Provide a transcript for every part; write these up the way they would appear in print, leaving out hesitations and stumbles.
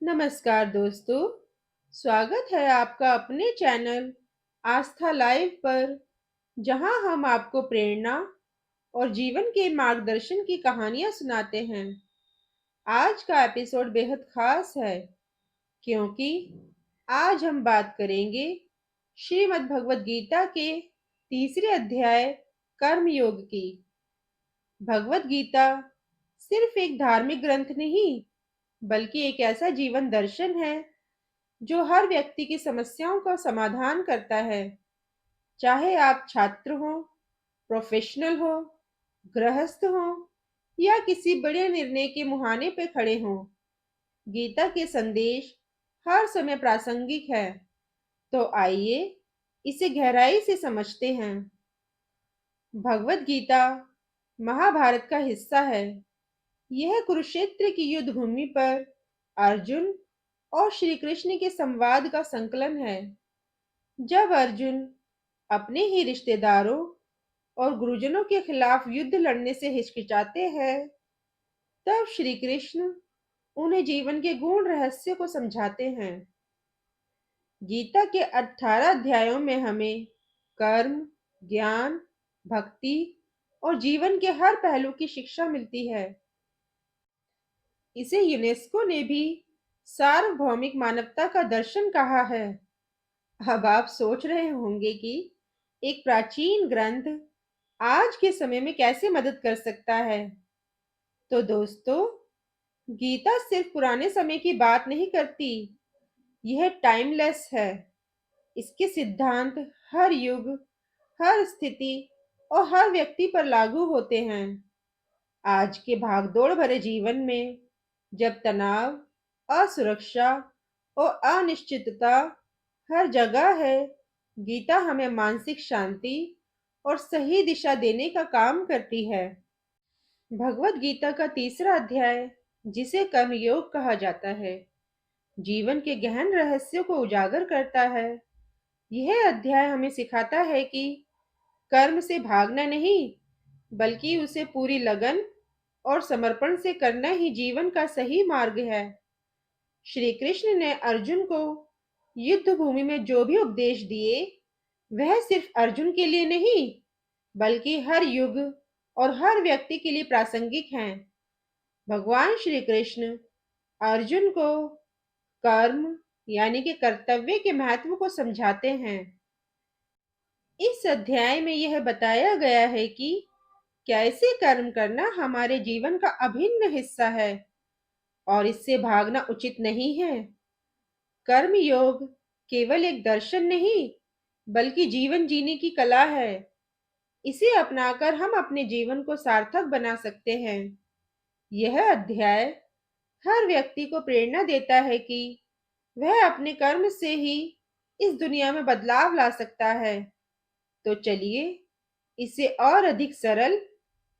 नमस्कार दोस्तों, स्वागत है आपका अपने चैनल आस्था लाइव पर, जहां हम आपको प्रेरणा और जीवन के मार्गदर्शन की कहानियां सुनाते हैं। आज का एपिसोड बेहद खास है क्योंकि आज हम बात करेंगे श्रीमद् भगवत गीता के तीसरे अध्याय कर्म योग की। भगवत गीता सिर्फ एक धार्मिक ग्रंथ नहीं, बल्कि एक ऐसा जीवन दर्शन है जो हर व्यक्ति की समस्याओं का समाधान करता है। चाहे आप छात्र हो, प्रोफेशनल हो, गृहस्थ हो या किसी बड़े निर्णय के मुहाने पे खड़े हो, गीता के संदेश हर समय प्रासंगिक है। तो आइए इसे गहराई से समझते हैं। भगवत गीता महाभारत का हिस्सा है। यह कुरुक्षेत्र की युद्ध भूमि पर अर्जुन और श्री कृष्ण के संवाद का संकलन है। जब अर्जुन अपने ही रिश्तेदारों और गुरुजनों के खिलाफ युद्ध लड़ने से हिचकिचाते हैं, तब श्री कृष्ण उन्हें जीवन के गूढ़ रहस्य को समझाते हैं। गीता के 18 अध्यायों में हमें कर्म, ज्ञान, भक्ति और जीवन के हर पहलू की शिक्षा मिलती है। इसे यूनेस्को ने भी सार्वभौमिक मानवता का दर्शन कहा है। अब आप सोच रहे होंगे कि एक प्राचीन ग्रंथ आज के समय में कैसे मदद कर सकता है। तो दोस्तों, गीता सिर्फ पुराने समय की बात नहीं करती, यह टाइमलेस है। इसके सिद्धांत हर युग, हर स्थिति और हर व्यक्ति पर लागू होते हैं। आज के भागदौड़ भरे जीवन में जब तनाव, असुरक्षा और अनिश्चितता हर जगह है, गीता हमें मानसिक शांति और सही दिशा देने का काम करती है। भगवत गीता का तीसरा अध्याय, जिसे कर्म योग कहा जाता है, जीवन के गहन रहस्यों को उजागर करता है। यह अध्याय हमें सिखाता है कि कर्म से भागना नहीं, बल्कि उसे पूरी लगन और समर्पण से करना ही जीवन का सही मार्ग है। श्री कृष्ण ने अर्जुन को युद्ध भूमि में जो भी उपदेश दिए, वह सिर्फ अर्जुन के लिए नहीं, बल्कि हर युग और हर व्यक्ति के लिए प्रासंगिक हैं। भगवान श्री कृष्ण अर्जुन को कर्म यानी कि कर्तव्य के महत्व को समझाते हैं। इस अध्याय में यह बताया गया है कि कैसे कर्म करना हमारे जीवन का अभिन्न हिस्सा है और इससे भागना उचित नहीं है। कर्म योग केवल एक दर्शन नहीं, बल्कि जीवन जीने की कला है। इसे अपनाकर हम अपने जीवन को सार्थक बना सकते हैं। यह अध्याय हर व्यक्ति को प्रेरणा देता है कि वह अपने कर्म से ही इस दुनिया में बदलाव ला सकता है। तो चलिए इसे और अधिक सरल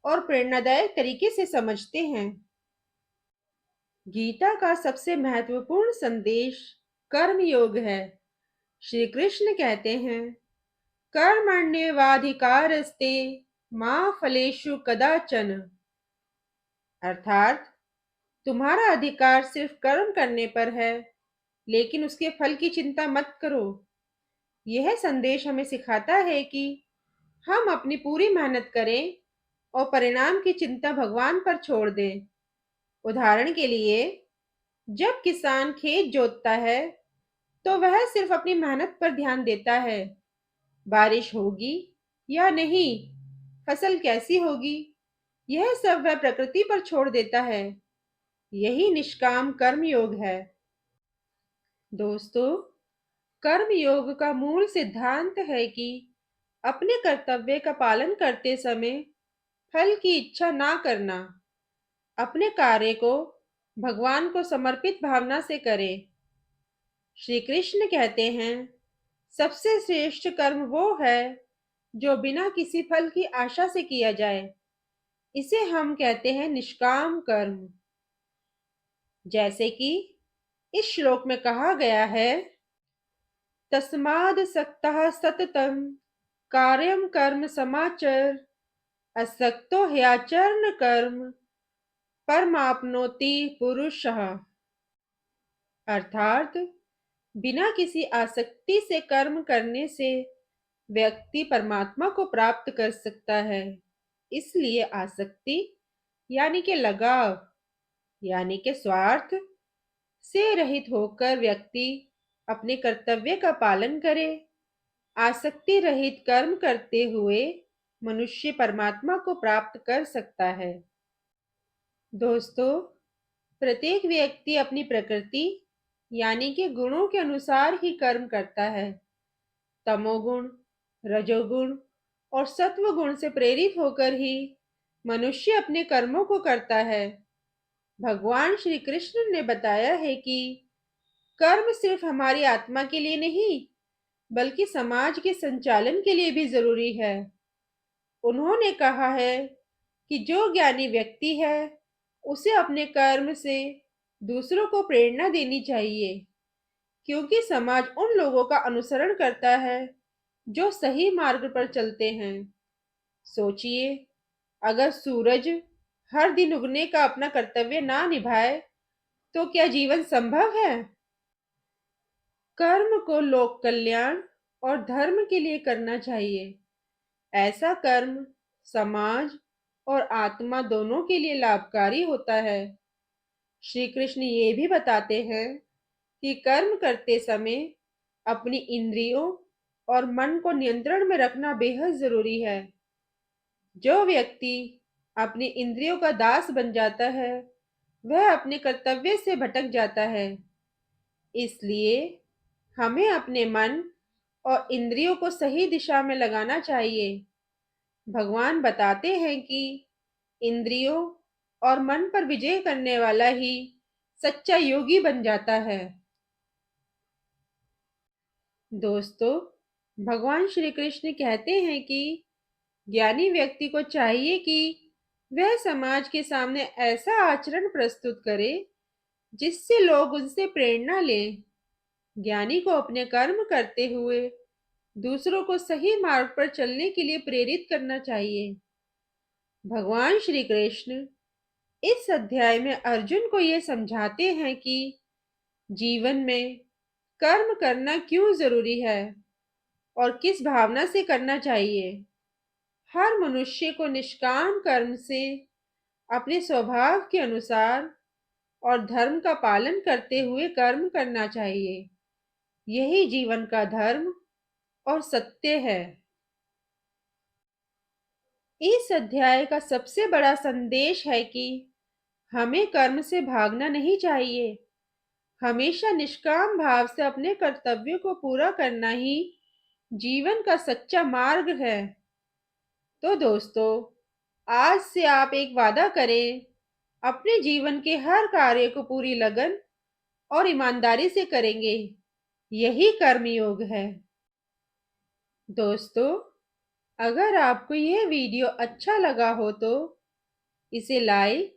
और प्रेरणादायक तरीके से समझते हैं। गीता का सबसे महत्वपूर्ण संदेश कर्म योग है। श्री कृष्ण कहते हैं, कर्मण्येवाधिकारस्ते मा फलेषु कदाचन। अर्थात तुम्हारा अधिकार सिर्फ कर्म करने पर है, लेकिन उसके फल की चिंता मत करो। यह संदेश हमें सिखाता है कि हम अपनी पूरी मेहनत करें और परिणाम की चिंता भगवान पर छोड़ दें। उदाहरण के लिए, जब किसान खेत जोतता है, तो वह सिर्फ अपनी मेहनत पर ध्यान देता है। बारिश होगी या नहीं, फसल कैसी होगी, यह सब वह प्रकृति पर छोड़ देता है। यही निष्काम कर्म योग है। दोस्तों, कर्म योग का मूल सिद्धांत है कि अपने कर्तव्य का पालन करते समय फल की इच्छा ना करना। अपने कार्य को भगवान को समर्पित भावना से करें। श्री कृष्ण कहते हैं, सबसे श्रेष्ठ कर्म वो है जो बिना किसी फल की आशा से किया जाए। इसे हम कहते हैं निष्काम कर्म। जैसे कि इस श्लोक में कहा गया है, तस्माद् सक्तः सततं कार्यं कर्म समाचर, असक्तो ह्याचरण कर्म परमाप्नोति पुरुषः। अर्थात बिना किसी आसक्ति से कर्म करने से व्यक्ति परमात्मा को प्राप्त कर सकता है। इसलिए आसक्ति यानी कि लगाव यानी कि स्वार्थ से रहित होकर व्यक्ति अपने कर्तव्य का पालन करे। आसक्ति रहित कर्म करते हुए मनुष्य परमात्मा को प्राप्त कर सकता है। दोस्तों, प्रत्येक व्यक्ति अपनी प्रकृति यानी कि गुणों के अनुसार ही कर्म करता है। तमोगुण, रजोगुण और सत्व गुण से प्रेरित होकर ही मनुष्य अपने कर्मों को करता है। भगवान श्री कृष्ण ने बताया है कि कर्म सिर्फ हमारी आत्मा के लिए नहीं, बल्कि समाज के संचालन के लिए भी जरूरी है। उन्होंने कहा है कि जो ज्ञानी व्यक्ति है, उसे अपने कर्म से दूसरों को प्रेरणा देनी चाहिए, क्योंकि समाज उन लोगों का अनुसरण करता है जो सही मार्ग पर चलते हैं। सोचिए, अगर सूरज हर दिन उगने का अपना कर्तव्य ना निभाए, तो क्या जीवन संभव है? कर्म को लोक कल्याण और धर्म के लिए करना चाहिए। ऐसा कर्म समाज और आत्मा दोनों के लिए लाभकारी होता है। श्री कृष्ण ये भी बताते हैं कि कर्म करते समय अपनी इंद्रियों और मन को नियंत्रण में रखना बेहद जरूरी है। जो व्यक्ति अपनी इंद्रियों का दास बन जाता है, वह अपने कर्तव्य से भटक जाता है। इसलिए हमें अपने मन और इंद्रियों को सही दिशा में लगाना चाहिए। भगवान बताते हैं कि इंद्रियों और मन पर विजय करने वाला ही सच्चा योगी बन जाता है। दोस्तों, भगवान श्री कृष्ण कहते हैं कि ज्ञानी व्यक्ति को चाहिए कि वह समाज के सामने ऐसा आचरण प्रस्तुत करे जिससे लोग उनसे प्रेरणा लें। ज्ञानी को अपने कर्म करते हुए दूसरों को सही मार्ग पर चलने के लिए प्रेरित करना चाहिए। भगवान श्री कृष्ण इस अध्याय में अर्जुन को ये समझाते हैं कि जीवन में कर्म करना क्यों जरूरी है और किस भावना से करना चाहिए। हर मनुष्य को निष्काम कर्म से अपने स्वभाव के अनुसार और धर्म का पालन करते हुए कर्म करना चाहिए। यही जीवन का धर्म और सत्य है। इस अध्याय का सबसे बड़ा संदेश है कि हमें कर्म से भागना नहीं चाहिए। हमेशा निष्काम भाव से अपने कर्तव्यों को पूरा करना ही जीवन का सच्चा मार्ग है। तो दोस्तों, आज से आप एक वादा करें, अपने जीवन के हर कार्य को पूरी लगन और ईमानदारी से करेंगे। यही कर्मयोग है। दोस्तों, अगर आपको यह वीडियो अच्छा लगा हो तो इसे लाइक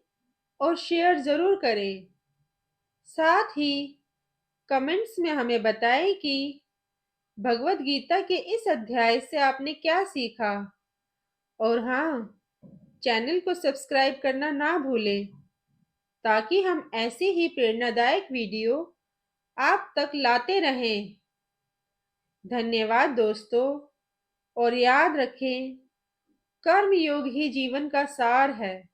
और शेयर जरूर करें। साथ ही कमेंट्स में हमें बताएं कि भगवत गीता के इस अध्याय से आपने क्या सीखा। और हाँ, चैनल को सब्सक्राइब करना ना भूलें, ताकि हम ऐसे ही प्रेरणादायक वीडियो आप तक लाते रहें। धन्यवाद दोस्तों, और याद रखें, कर्म योग ही जीवन का सार है।